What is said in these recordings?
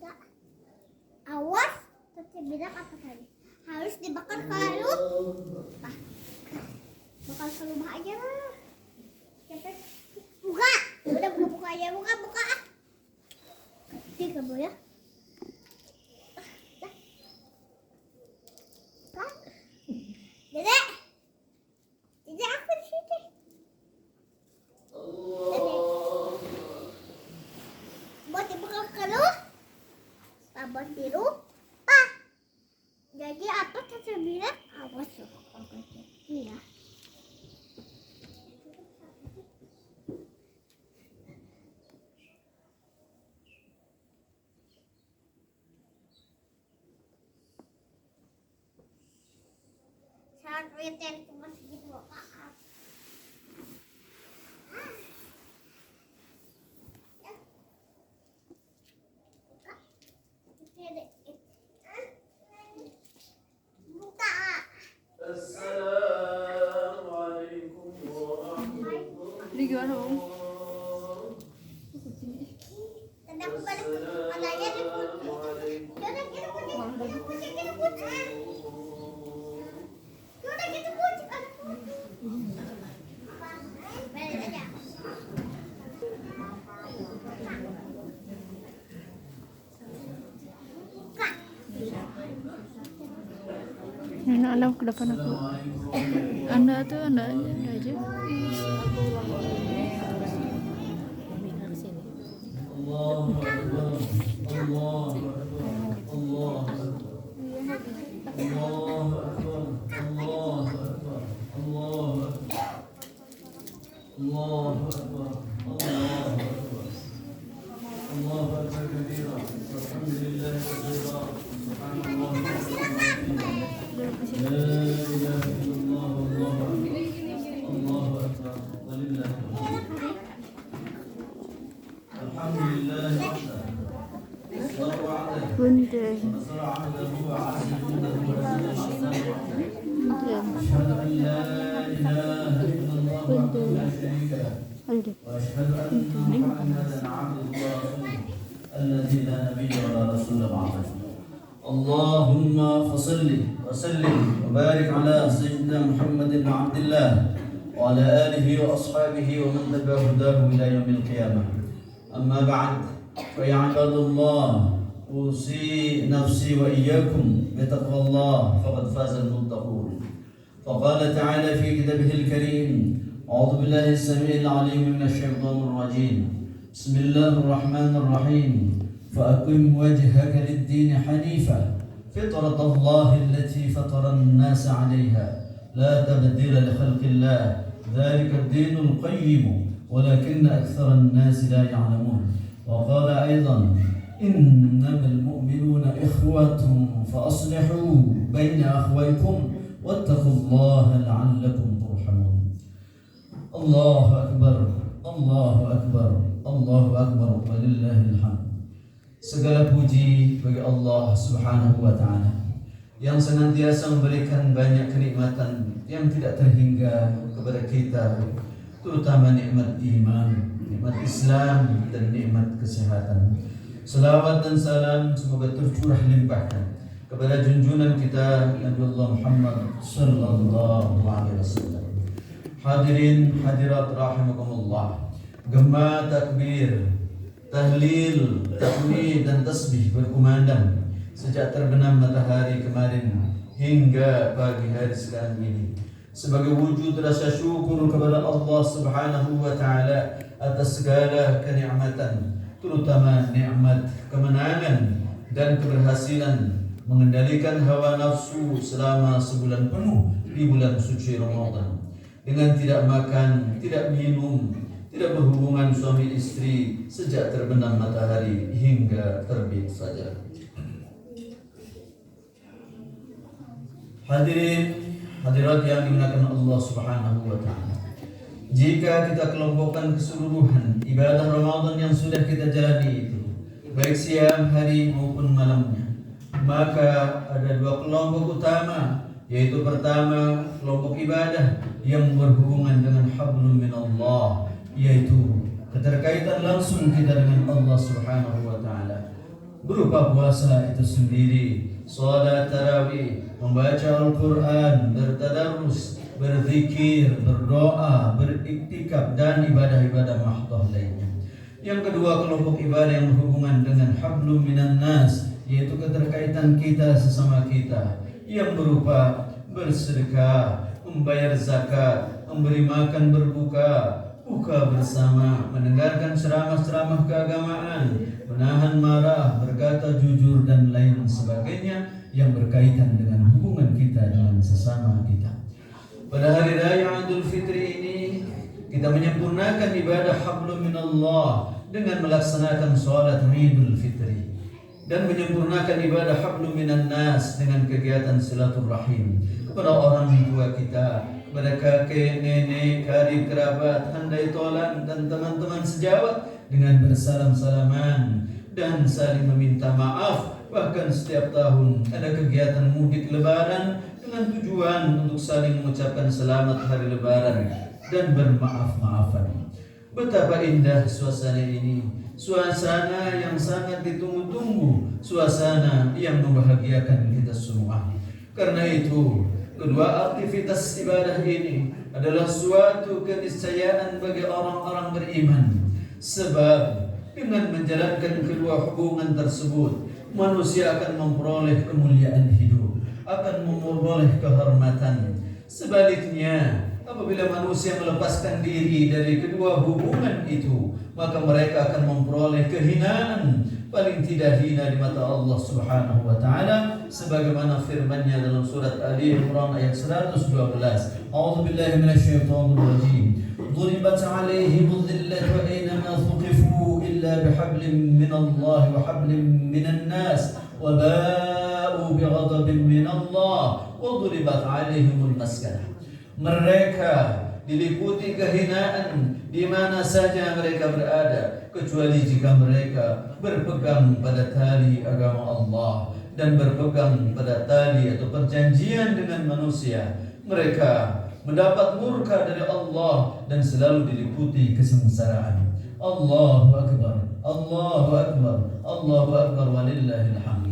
Tidak. Awas, tadi bilang apa tadi? Harus dibakar kalau bakal ke rumah aja lah. Buka. Udah buka aja, buka. Tiga bu ya. Dedek. Dedek aku di sini. Buat dibuka kalau buat biru. Pak. Jadi apa tadi bilang? Awas tuh. Iya. Sangat reten cuma segitu Pak. Buka. Assalamualaikum warahmatullahi Ini gimana, Om? Tadi aku balik ke katanya di kunci. Yaudah kita kunci. Yaudah kita kunci kan. Balik aja. Buka. Nenek alam ke depan aku. Anda aja. Bunda. وأشهد أن محمدا عبد الله الذي لا نبي ولا رسول بعده. اللهم فصل وسلم وبارك على سيدنا محمد بن عبد الله وعلى آله وأصحابه ومن تبع هداه إلى يوم القيامة. أما بعد فيا عباد الله أوصي نفسي وإياكم بتقوى الله فقد فاز المتقون. فقال تعالى في كتابه الكريم: أعوذ بالله السميع العليم من الشيطان الرجيم. بسم الله الرحمن الرحيم. فأقم وجهك للدين حنيفا فطرة الله التي فطر الناس عليها لا تبديل لخلق الله ذلك الدين القيم ولكن أكثر الناس لا يعلمون. وقال أيضا: إنما المؤمنون إخوة فأصلحوا بين أخويكم واتقوا الله لعلكم ترحمون. الله أكبر الله أكبر الله أكبر ولله الحمد. Segala puji bagi Allah Subhanahu wa Ta'ala yang senantiasa memberikan banyak kenikmatan yang tidak terhingga kepada kita, terutama nikmat iman, nikmat Islam dan nikmat kesehatan. Selawat dan salam semoga tercurah limpahkan kepada junjungan kita Nabi Allah Muhammad sallallahu alaihi wasallam. Hadirin hadirat rahimakumullah, gema takbir, tahlil, tahmid dan tasbih berkumandang sejak terbenam matahari kemarin hingga pagi hari sekarang ini sebagai wujud rasa syukur kepada Allah Subhanahu wa Ta'ala atas segala kenikmatan, terutama nikmat kemenangan dan keberhasilan mengendalikan hawa nafsu selama sebulan penuh di bulan suci Ramadan dengan tidak makan, tidak minum, tidak berhubungan suami istri sejak terbenam matahari hingga terbit fajar. Hadirin hadirat yang dimuliakan Allah Subhanahu wa Ta'ala, jika kita kelompokkan keseluruhan ibadah Ramadan yang sudah kita jalani itu, baik siang hari maupun malamnya, maka ada dua kelompok utama, yaitu pertama kelompok ibadah yang berhubungan dengan hablum min Allah, yaitu keterkaitan langsung kita dengan Allah Subhanahu wa Ta'ala. berupa puasa itu sendiri, sholat tarawih, membaca Al-Quran, bertadarus, berzikir, berdoa, beriktikaf, dan ibadah-ibadah mahdoh lainnya. Yang kedua, kelompok ibadah yang berhubungan dengan hablum minan nas, yaitu keterkaitan kita sesama kita, yang berupa bersedekah, membayar zakat, memberi makan berbuka, buka bersama, mendengarkan ceramah-ceramah keagamaan, menahan marah, berkata jujur, dan lain sebagainya yang berkaitan dengan hubungan kita dengan sesama kita. Pada hari raya Idul Fitri ini, kita menyempurnakan ibadah hablum minallah dengan melaksanakan sholat Idul Fitri, dan menyempurnakan ibadah hablum minan nas dengan kegiatan silaturahim kepada orang tua kita, kepada kakek, nenek, karib, kerabat, handai tolan, dan teman-teman sejawat dengan bersalam-salaman dan saling meminta maaf. Bahkan setiap tahun ada kegiatan mudik lebaran dengan tujuan untuk saling mengucapkan selamat hari lebaran dan bermaaf-maafan. Betapa indah suasana ini, suasana yang sangat ditunggu-tunggu, suasana yang membahagiakan kita semua. Karena itu, kedua aktivitas ibadah ini adalah suatu keniscayaan bagi orang-orang beriman. Sebab dengan menjalankan kedua hubungan tersebut, manusia akan memperoleh kemuliaan hidup, akan memperoleh kehormatan. Sebaliknya, apabila manusia melepaskan diri dari kedua hubungan itu, maka mereka akan memperoleh kehinaan, paling tidak hina di mata Allah Subhanahu wa taala, sebagaimana firman-Nya dalam surat Ali Imran ayat 112. A'udzubillahi minasyaitonir rajim. Duribat 'alaihimudh dhillatu aynama thuqifu illa bihablin minallahi wa hablin minan nas wa ba'u bighadabin minallah wa duribat 'alaihimul maskanah. Mereka diliputi kehinaan di mana saja mereka berada, kecuali jika mereka berpegang pada tali agama Allah dan berpegang pada tali atau perjanjian dengan manusia. Mereka mendapat murka dari Allah dan selalu diliputi kesengsaraan. Allahu Akbar, Allahu Akbar, Allahu Akbar, walillahil hamd.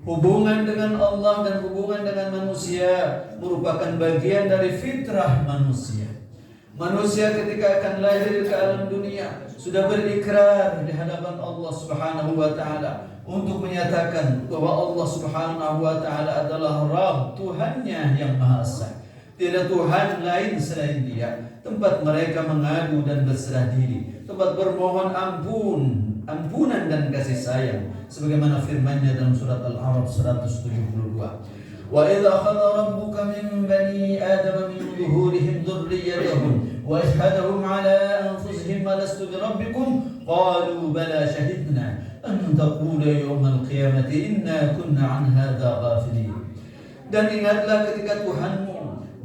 Hubungan dengan Allah dan hubungan dengan manusia merupakan bagian dari fitrah manusia. Manusia ketika akan lahir ke alam dunia sudah berikrar di hadapan Allah Subhanahu wa taala untuk menyatakan bahwa Allah Subhanahu wa taala adalah Rabb, Tuhannya yang Maha Esa. Tidak Tuhan lain selain Dia, tempat mereka mengadu dan berserah diri, tempat bermohon ampunan dan kasih sayang, sebagaimana firman-Nya dalam surat Al-A'raf 172. Wa idza akhadha rabbuka min bani adama min zuhurihim dhurriyyatahum wa ashhadahum ala anfusihim alastu bi rabbikum qalu bala shahidna an taqulu yawmal qiyamati inna kunna an hadza ghafilin. Dan ingatlah ketika Tuhanmu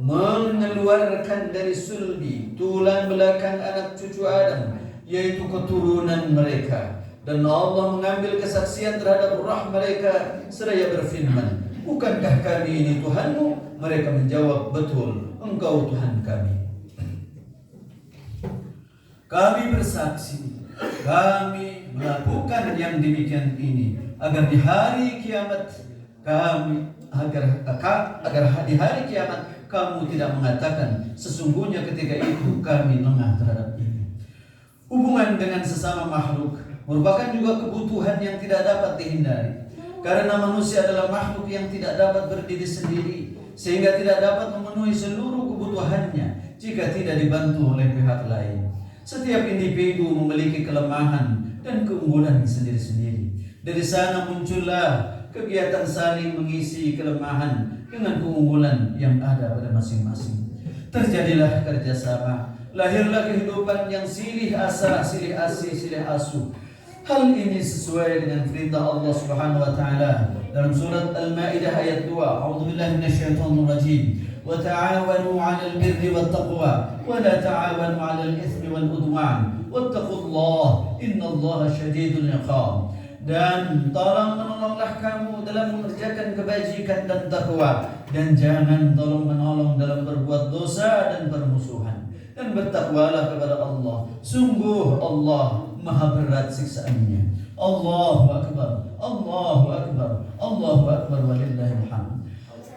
mengeluarkan dari sulbi tulang belakang anak cucu Adam, yaitu keturunan mereka, dan Allah mengambil kesaksian terhadap roh mereka seraya berfirman, bukankah kami ini Tuhanmu? Mereka menjawab, betul, Engkau Tuhan kami. Kami bersaksi, kami melakukan yang demikian ini agar di hari kiamat di hari kiamat kamu tidak mengatakan sesungguhnya ketika itu kami lengah terhadap ini. Hubungan dengan sesama makhluk merupakan juga kebutuhan yang tidak dapat dihindari, karena manusia adalah makhluk yang tidak dapat berdiri sendiri, sehingga tidak dapat memenuhi seluruh kebutuhannya jika tidak dibantu oleh pihak lain. Setiap individu memiliki kelemahan dan keunggulan sendiri-sendiri. Dari sana muncullah kegiatan saling mengisi kelemahan dengan keunggulan yang ada pada masing-masing. Terjadilah kerjasama, lahirlah kehidupan yang silih asa, silih asi, silih asu. Hal ini sesuai dengan perintah Allah Subhanahu wa taala dalam surat Al-Maidah ayat 2. A'udzubillahi minasyaitonir rajim. Wa ta'awanu 'alal birri wat taqwa wa la ta'awanu 'alal itsmi wal 'udwan. Wattaqullaha innallaha syadidul 'iqab. Dan tolong-menolonglah kamu dalam mengerjakan kebajikan dan takwa, dan jangan tolong-menolong dalam berbuat dosa dan permusuhan. Dan bertakwalah kepada Allah. Sungguh Allah maha berat siksaannya. Allahu Akbar, Allahu Akbar, Allahu Akbar, walillahil hamd.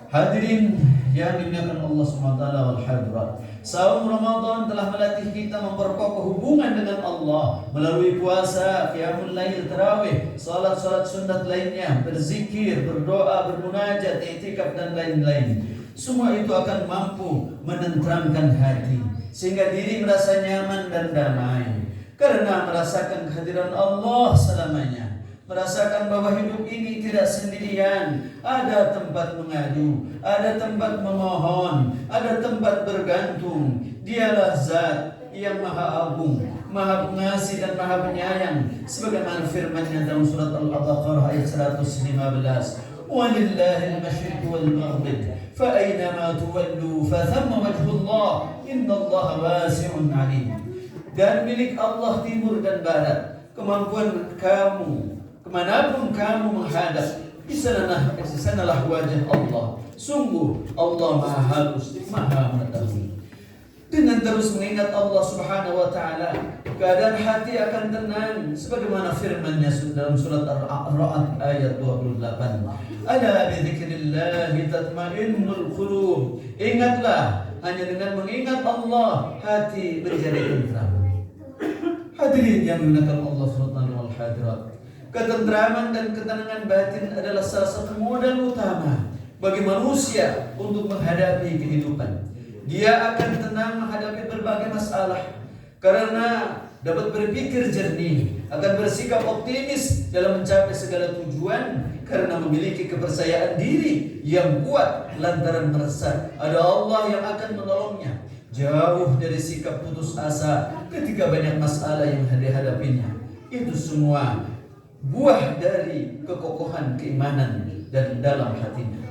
Hadirin yang dimuliakan Allah SWT wal hadirat, saum Ramadan telah melatih kita memperkokoh hubungan dengan Allah melalui puasa, qiyamul lail, tarawih, salat-salat sunat lainnya, berzikir, berdoa, bermunajat, i'tikaf dan lain-lain. Semua itu akan mampu menenteramkan hati sehingga diri merasa nyaman dan damai karena merasakan kehadiran Allah selamanya. Merasakan bahwa hidup ini tidak sendirian, ada tempat mengadu, ada tempat memohon, ada tempat bergantung. Dialah Zat yang Maha Agung, Maha Pengasih dan Maha Penyayang, sebagaimana firman-Nya dalam surat Al-Baqarah ayat 115. Walillahil masyriq wal maghrib, fa aynama tuwallu fa thamma wajhullah, innallaha wasi'un 'alim. Dan milik Allah timur dan barat, kemampuan kamu kemanapun kamu menghadap, di sanalah wajah Allah. Sungguh Allah Maha Halus, Maha Mengetahui. Dengan terus mengingat Allah Subhanahu wa Ta'ala, keadaan hati akan tenang, sebagaimana firman-Nya dalam surat Ar-Ra'd ayat 28. Ala bi dzikrillahi tatma'innul qulub. Ingatlah, hanya dengan mengingat Allah hati menjadi tenteram. Hadirin yang dimuliakan Allah Subhanahu wa Ta'ala, ketentraman dan ketenangan batin adalah salah satu modal utama bagi manusia untuk menghadapi kehidupan. Dia akan tenang menghadapi berbagai masalah karena dapat berpikir jernih, akan bersikap optimis dalam mencapai segala tujuan karena memiliki kepercayaan diri yang kuat lantaran merasa ada Allah yang akan menolongnya. Jauh dari sikap putus asa ketika banyak masalah yang dihadapinya. Itu semua buah dari kekokohan keimanan dan dalam hatinya.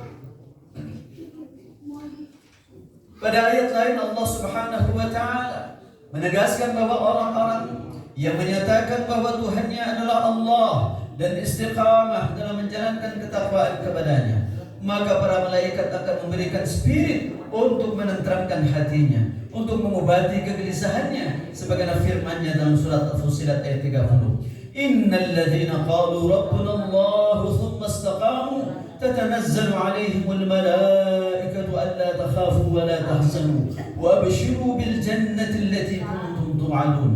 Pada ayat lain Allah Subhanahu wa Ta'ala menegaskan bahwa orang-orang yang menyatakan bahwa Tuhannya adalah Allah dan istiqamah dalam menjalankan ketakwaan kepadanya, maka para malaikat akan memberikan spirit untuk menenteramkan hatinya, untuk mengobati kegelisahannya, sebagaimana firman-Nya dalam surat Fussilat ayat 30. Innal ladzina qalu rabbuna Allah thumma istaqamu tatanazzalu 'alaihimul malaikatu alla takhafu wa la tahzanu wa abshiru bil jannati allati kuntum tu'adun.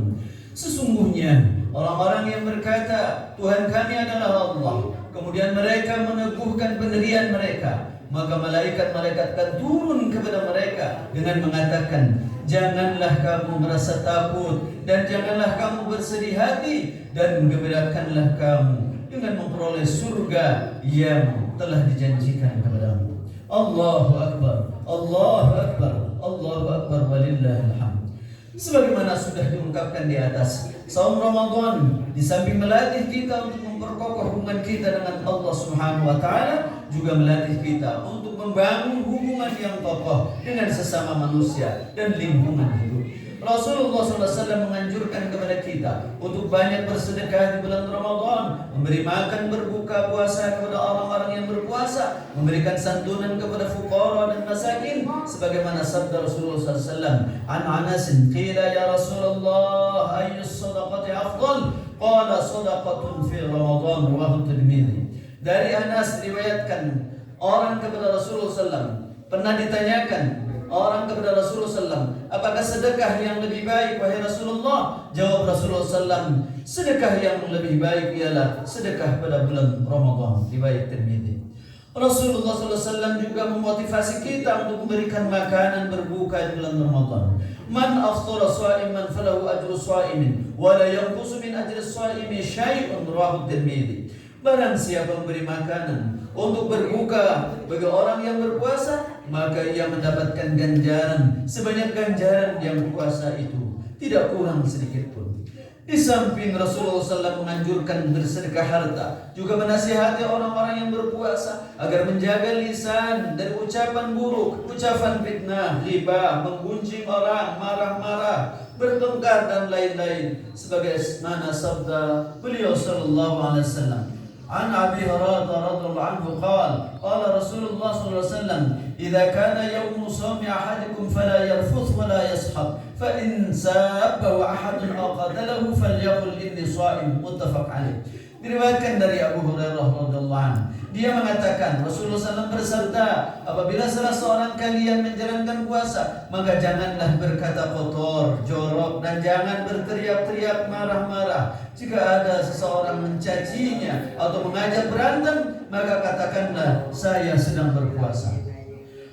Sesungguhnya orang-orang yang berkata Tuhan kami adalah Allah, kemudian mereka meneguhkan pendirian mereka, maka malaikat-malaikat akan turun kepada mereka dengan mengatakan, janganlah kamu merasa takut dan janganlah kamu bersedih hati, dan gembirakanlah kamu dengan memperoleh surga yang telah dijanjikan kepadamu. Allahu Akbar, Allahu Akbar, Allahu Akbar, walillahil hamd. Sebagaimana sudah diungkapkan di atas, saum Ramadan di samping melatih kita untuk memperkokoh hubungan kita dengan Allah Subhanahu wa Ta'ala, juga melatih kita untuk membangun hubungan yang kokoh dengan sesama manusia dan lingkungan hidup. Rasulullah SAW menganjurkan kepada kita untuk banyak bersedekah di bulan Ramadan, memberi makan berbuka puasa kepada orang-orang yang berpuasa, memberikan santunan kepada fuqara dan masakin, sebagaimana sabda Rasulullah SAW. An Anas qila ya Rasulullah ayyus sadaqati afdal? Qala sadaqatun fi Ramadan, rawahu Tirmidzi. Dari Anas diriwayatkan, orang kepada Rasulullah SAW pernah ditanyakan orang kepada Rasulullah SAW, apakah sedekah yang lebih baik wahai Rasulullah? Jawab Rasulullah SAW, sedekah yang lebih baik ialah sedekah pada bulan Ramadan. Riwayat Tirmidzi. Rasulullah SAW juga memotivasi kita untuk memberikan makanan berbuka di bulan Ramadan. Man afthara sha'iman falahu ajru sha'imin wa la yanqusu min ajri sha'imi syai'un, rawahu Tirmidzi. Barang siapa memberi makanan untuk berbuka bagi orang yang berpuasa, maka ia mendapatkan ganjaran sebanyak ganjaran yang puasa itu, tidak kurang sedikit pun. Di samping Rasulullah SAW menganjurkan bersedekah harta, juga menasihati orang-orang yang berpuasa agar menjaga lisan dari ucapan buruk, ucapan fitnah, ghibah, menggunjing orang, marah-marah, bertengkar dan lain-lain. Sebagaimana sabda beliau sallallahu alaihi wasallam, عن أبي هريرة رضي الله عنه قال قال رسول الله صلى الله عليه وسلم إذا كان يوم صوم أحدكم فلا يرفث ولا يسخط فإن سابه أحد أو قتله فليقل إني صائم متفق عليه. Diriwayatkan dari Abu Hurairah radhiyallahu anhu, dia mengatakan Rasulullah SAW bersabda, apabila salah seorang kalian menjalankan puasa, maka janganlah berkata kotor, jorok, dan jangan berteriak-teriak marah-marah. Jika ada seseorang mencacinya atau mengajak berantem, maka katakanlah saya sedang berpuasa.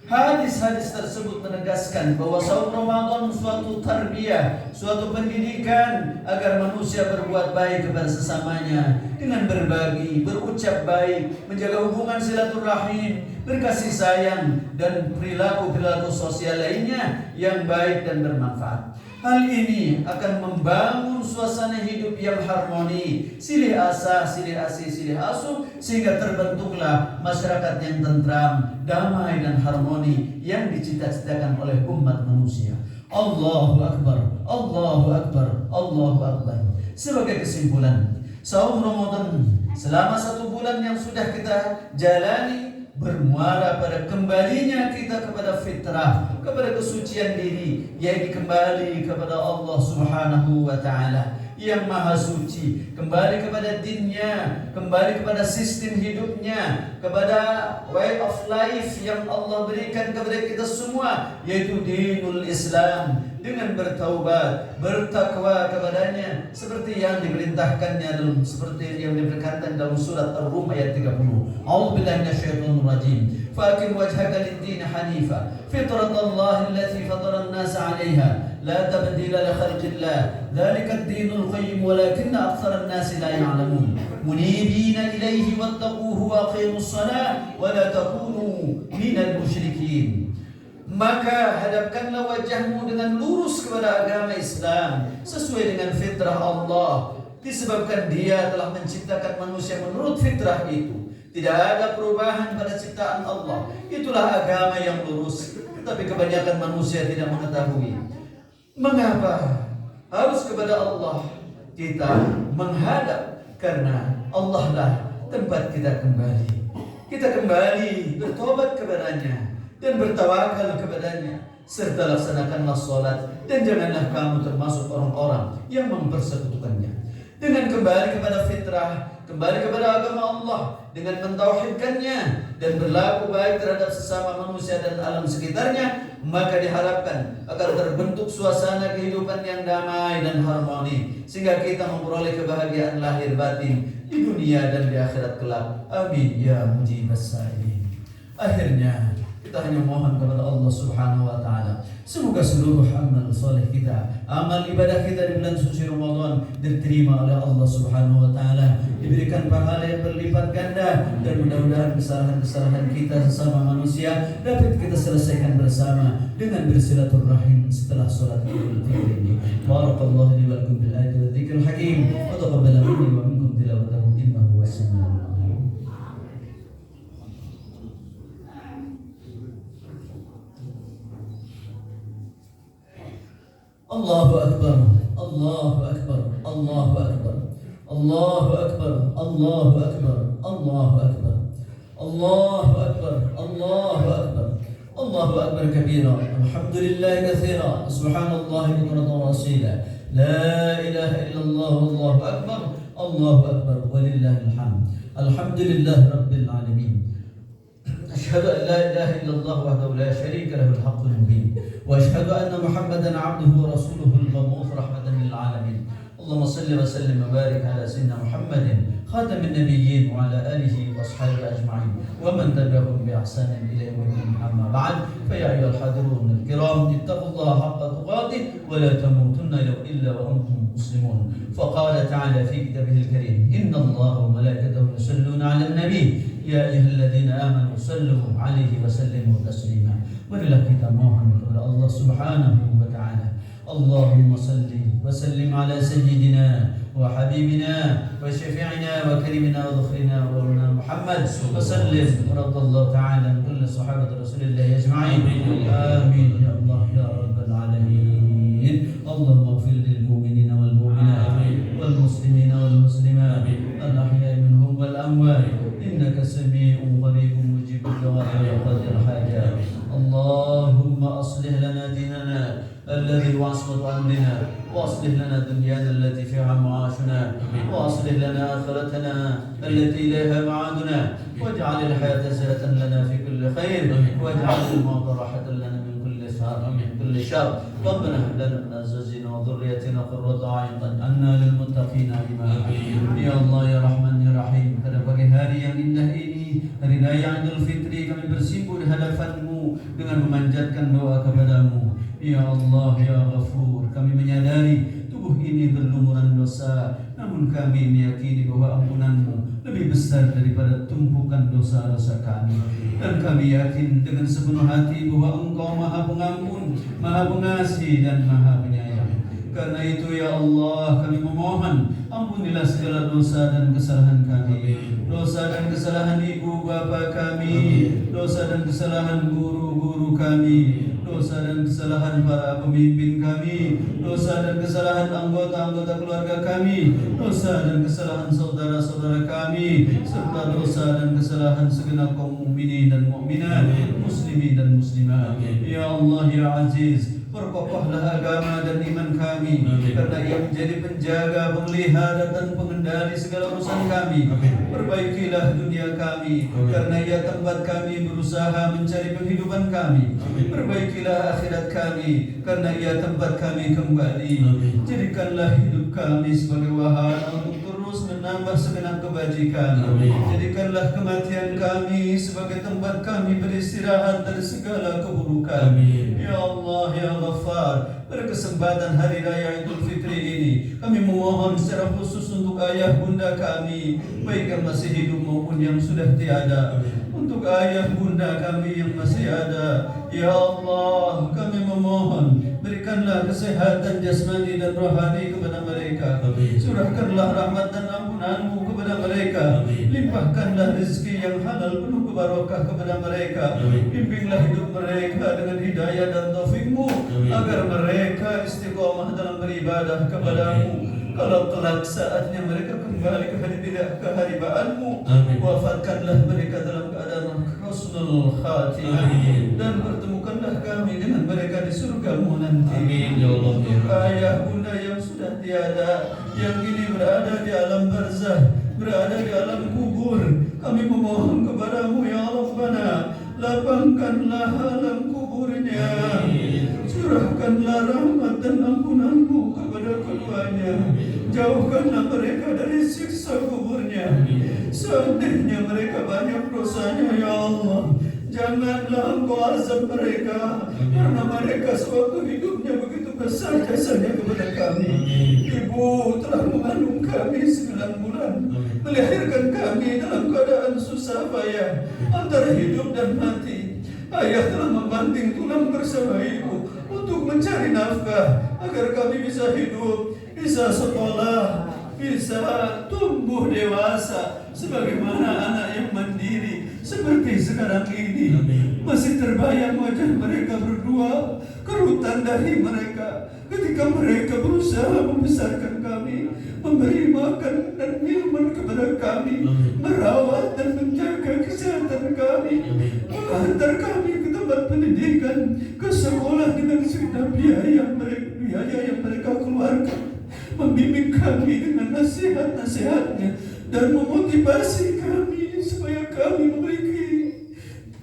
Hadis-hadis tersebut menegaskan bahwa saum Ramadan suatu tarbiyah, suatu pendidikan agar manusia berbuat baik kepada sesamanya dengan berbagi, berucap baik, menjaga hubungan silaturahim, berkasih sayang, dan perilaku-perilaku sosial lainnya yang baik dan bermanfaat. Hal ini akan membangun suasana hidup yang harmoni, silih asah, silih asih, silih asuh, sehingga terbentuklah masyarakat yang tentram, damai dan harmoni yang dicita-citakan oleh umat manusia. Allahu Akbar, Allahu Akbar, Allahu Akbar. Sebagai kesimpulan, saum Ramadan selama 1 bulan yang sudah kita jalani bermuara pada kembalinya kita kepada fitrah, kepada kesucian diri, yaitu kembali kepada Allah Subhanahu wa Ta'ala yang maha suci, kembali kepada dinnya, kembali kepada sistem hidupnya, kepada way of life yang Allah berikan kepada kita semua, yaitu dinul Islam, dengan bertaubat, bertakwa kepadanya seperti yang diperintahkannya seperti yang diberkatan dalam surat Ar-Rum ayat 30. A'udzubillahi minasyaitonir rajim. Faqim wajhaka lid-din hanifa fitratallahi allati fatara an-nasa 'alayha la tabdila li khalqillah dzalika ad-dinul qayyim walakinna aktsaran nasi la ya'lamun munibina ilayhi wattaquhu wa aqimus shalah wa la takunu minal musyrikin. Maka hadapkanlah wajahmu dengan lurus kepada agama Islam sesuai dengan fitrah Allah, disebabkan Dia telah menciptakan manusia menurut fitrah itu. Tidak ada perubahan pada ciptaan Allah. Itulah agama yang lurus. Tetapi kebanyakan manusia tidak mengetahui. Mengapa harus kepada Allah kita menghadap? Karena Allah lah tempat kita kembali. Kita kembali bertobat kepadanya dan bertawakal kepadanya, serta laksanakanlah sholat, dan janganlah kamu termasuk orang-orang yang mempersekutukannya. Dengan kembali kepada fitrah, kembali kepada agama Allah, dengan mentauhidkannya dan berlaku baik terhadap sesama manusia dan alam sekitarnya, maka diharapkan agar terbentuk suasana kehidupan yang damai dan harmoni, sehingga kita memperoleh kebahagiaan lahir batin di dunia dan di akhirat kelak. Amin ya mujibas sa'ilin. Akhirnya kita hanya mohon kepada Allah Subhanahu wa Ta'ala, semoga seluruh amal soleh kita, amal ibadah kita di bulan suci Ramadan diterima oleh Allah Subhanahu wa Ta'ala, diberikan pahala yang berlipat ganda, dan mudah-mudahan kesalahan-kesalahan kita sesama manusia dapat kita selesaikan bersama dengan bersilaturahim setelah sholat Idul Fitri ini. Barakallahu li wa lakum bil ayati wa dzikril hakim wa taqabbal minni wa minkum tilawatahu innahu wasami'un. Allahu Akbar, Allahu Akbar, Allahu Akbar, Allahu Akbar, Allahu Akbar, Allahu Akbar, Allahu Akbar, Allahu Akbar, Allahu Akbar kabira, alhamdulillah katsira, subhanallah bukratan wa asila, la ilaha illallah, Allahu Akbar, Allahu Akbar, walillahil hamd. Alhamdulillah rabbil alamin. أشهد أن لا إله إلا الله وحده لا شريك له الحق المبين وأشهد أن محمدا عبده ورسوله المبعوث رحمة للعالمين اللهم صل وسلم وبارك على سيدنا محمد خاتم النبيين وعلى آله وأصحابه أجمعين ومن تبعهم بإحسان إلى يوم الدين أما بعد فيا أيها الحاضرون الكرام اتقوا الله حق تقاته ولا تموتن إلا وأنتم مسلمون فقال تعالى في كتابه الكريم إن الله وملائكته يصلون على النبي يا أيها الذين آمنوا صلوا عليه وسلموا تسليما. Marilah kita mohon kepada Allah Subhanahu wa Ta'ala. Allahumma salli wa sallim ala sayyidina wa habibina wa syafi'ina wa karimina wa dhukhrina wa lana Muhammad wa sallim radallahu ta'ala an kulli sahabat Rasulillah ajma'in. Amin ya Allah ya rabbal alamin. Allahumma ighfir lil mu'minina wal mu'minat wal muslimina wal muslimat al ahya'i minhum wal amwat الأموال إنك سميع قريب مجيب الدعاء ويقضي الحاجات. اللهم أصلح لنا ديننا الذي هو عصمة أمرنا، وأصلح لنا دنيانا التي فيها معاشنا، وأصلح لنا آخرتنا التي إليها معادنا، واجعل الحياة زيادة لنا في كل خير، واجعل الموت راحة لنا من كل شر. ربنا هب لنا من أزواجنا وذريتنا قرة أعين واجعلنا للمتقين إماما. Ya Allah ya Rahman ya Rahim, pada pagi hari yang indah ini, hari raya Idul Fitri, kami bersimpuh di hadapan-Mu dengan memanjatkan doa kepadamu. Ya Allah ya Ghafur, kami menyadari tubuh ini berlumuran dosa, namun kami meyakini bahwa ampunan-Mu lebih besar daripada tumpukan dosa-dosa kami. Dan kami yakin dengan sepenuh hati bahwa Engkau Maha Pengampun, Maha Pengasih dan Maha Penyayang. Karena itu ya Allah, kami memohon ampunilah segala dosa dan kesalahan kami, dosa dan kesalahan ibu bapa kami, dosa dan kesalahan guru-guru kami, dosa dan kesalahan para pemimpin kami, dosa dan kesalahan anggota-anggota keluarga kami, dosa dan kesalahan saudara-saudara kami, serta dosa dan kesalahan segenap kaum mukminin dan mukminat, muslimin dan muslimat. Ya Allah ya Aziz, perkokohlah agama dan iman kami, karena Ia menjadi penjaga, pemelihara dan pengendali segala urusan kami. Perbaikilah dunia kami, karena Ia tempat kami berusaha mencari penghidupan kami. Perbaikilah akhirat kami, karena Ia tempat kami kembali. Jadikanlah hidup kami sebagai wahana untuk terus menambah segenap kebajikan. Jadikanlah kematian kami sebagai tempat kami beristirahat dari segala keburukan. Ya Allah ya Ghaffar, pada kesempatan hari raya Idul Fitri ini, kami memohon secara khusus untuk ayah bunda kami, baik yang masih hidup maupun yang sudah tiada. Untuk ayah bunda kami yang masih ada, ya Allah, kami memohon, berikanlah kesehatan jasmani dan rohani kepada mereka. Curahkanlah rahmat dan ampunan-Mu kepada mereka. Limpahkanlah rezeki yang halal penuh kebarokah kepada mereka. Bimbinglah hidup mereka dengan hidayah dan taufik-Mu, agar mereka istiqomah dalam beribadah kepadamu. Kalau kelak saatnya mereka kembali ke kehadiran-Mu, wafatkanlah mereka dalam keadaan husnul khatimah, dan pertemukanlah kami dengan mereka di surga-Mu nanti. Amin ya Allah. Ayah bunda yang sudah tiada, yang kini berada di alam barzah, berada di alam kubur, kami memohon kepadamu ya Rabbana, lapangkanlah alam kuburnya, curahkanlah rahmat dan ampunan-Mu kepada keduanya, jauhkanlah mereka dari siksa kuburnya. Seandainya mereka banyak dosanya ya Allah, janganlah Engkau azab mereka, karena mereka sewaktu hidupnya begitu besar jasanya kepada kami. Ibu telah mengandung kami 9 bulan, melahirkan kami dalam keadaan susah payah antara hidup dan mati. Ayah telah membanting tulang bersama ibu untuk mencari nafkah agar kami bisa hidup, bisa sekolah, bisa tumbuh dewasa sebagaimana anak yang mandiri seperti sekarang ini. Masih terbayang wajah mereka berdua, kerutan dahi mereka ketika mereka berusaha membesarkan kami, memberi makan dan minuman kepada kami, merawat dan menjaga kesehatan kami, mengantar kami ke tempat pendidikan, ke sekolah dengan segenap biaya yang mereka keluarkan, membimbing kami dengan nasihat-nasihatnya dan memotivasi kami supaya kami memiliki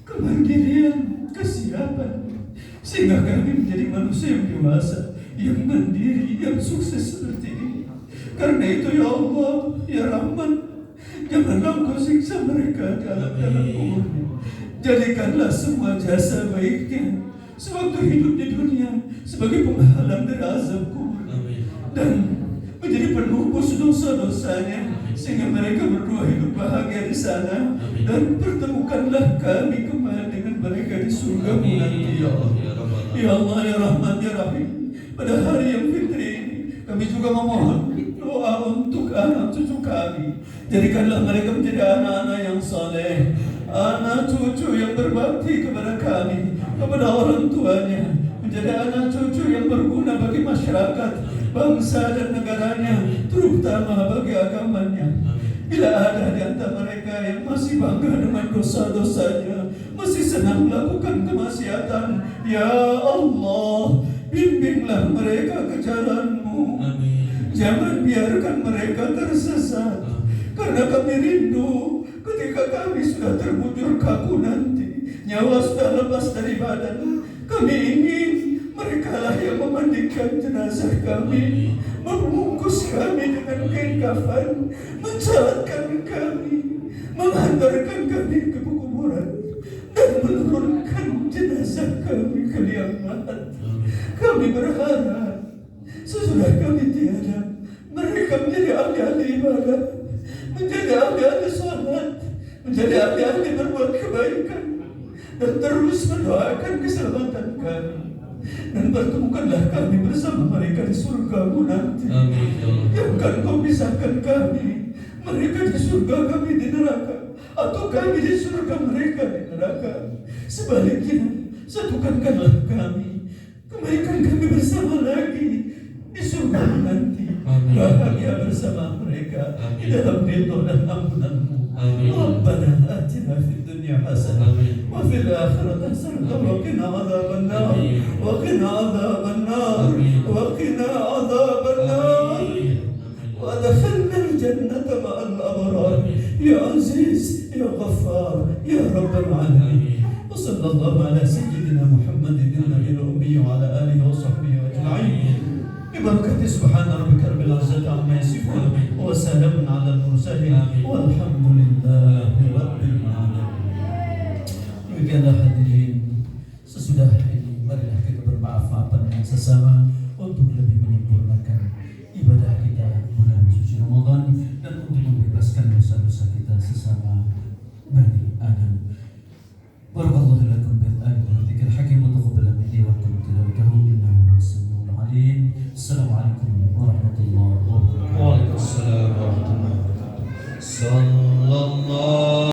kemandirian, kesiapan, sehingga kami menjadi manusia yang dewasa, yang mandiri, yang sukses seperti ini. Karena itu ya Allah, ya Rahman, janganlah Engkau siksa mereka dalam kuburnya. Jadikanlah semua jasa baiknya sewaktu hidup di dunia sebagai penghalang dari azab kubur, dan menjadi penebus dosa-dosanya, sehingga mereka berdua hidup bahagia di sana. Dan pertemukanlah kami kembali dengan mereka di surga-Mu nanti ya Allah. Ya Allah ya Rahman ya Rahim, pada hari yang fitri ini kami juga memohon doa untuk anak cucu kami. Jadikanlah mereka menjadi anak-anak yang saleh, anak cucu yang berbakti kepada kami, kepada orang tuanya, menjadi anak cucu yang berguna bagi masyarakat, bangsa dan negaranya, terutama bagi agamanya. Bila ada di antara mereka yang masih bangga dengan dosa-dosanya, masih senang melakukan kemaksiatan. Ya Allah, bimbinglah mereka ke jalan-Mu. Jangan biarkan mereka tersesat. Karena kami rindu ketika kami sudah terbujur kaku nanti, nyawa sudah lepas dari badan, kami ingin mereka lah yang memandikan jenazah kami, membungkus kami dengan kain kafan, mensalatkan kami, menghantarkan kami ke kuburan, dan menurunkan jenazah kami ke liang lahat. Kami berharap sesudah kami tiada, mereka menjadi ahli-ahli ibadah, menjadi ahli-ahli salat, menjadi ahli-ahli berbuat kebaikan, dan terus mendoakan keselamatan kami. Dan pertemukanlah kami bersama mereka di surga-Mu nanti. Jangan Kau pisahkan kami, mereka di surga, kami di neraka, atau kami di surga, mereka di neraka. Sebaliknya, satukanlah kami, kembalikan kami bersama lagi di surga nanti. Bahagia bersama mereka di dalam ridho dan ampunan-Mu. Rabbana atina fid dunya hasanah wa fil akhirati hasanah wa qina adzaban nar wa qina adzaban nar wa qina adzaban nar wa adkhilna al-jannata ma'al abrar ya aziz ya ghaffar ya rabbal alamin. Wa sallallahu ala sayyidina Muhammadin nabiyil ummi wa ala alihi wa sahbihi ajma'in. ببركة سبحان ربك رب العزة عما يصفون وسلام على المرسلين والحمد لله رب العالمين. Demikianlah hadirin, sesudah ini marilah kita bermaaf-maafan dengan sesama untuk lebih menyempurnakan ibadah kita bulan suci Ramadan dan untuk membebaskan dosa-dosa kita sesama.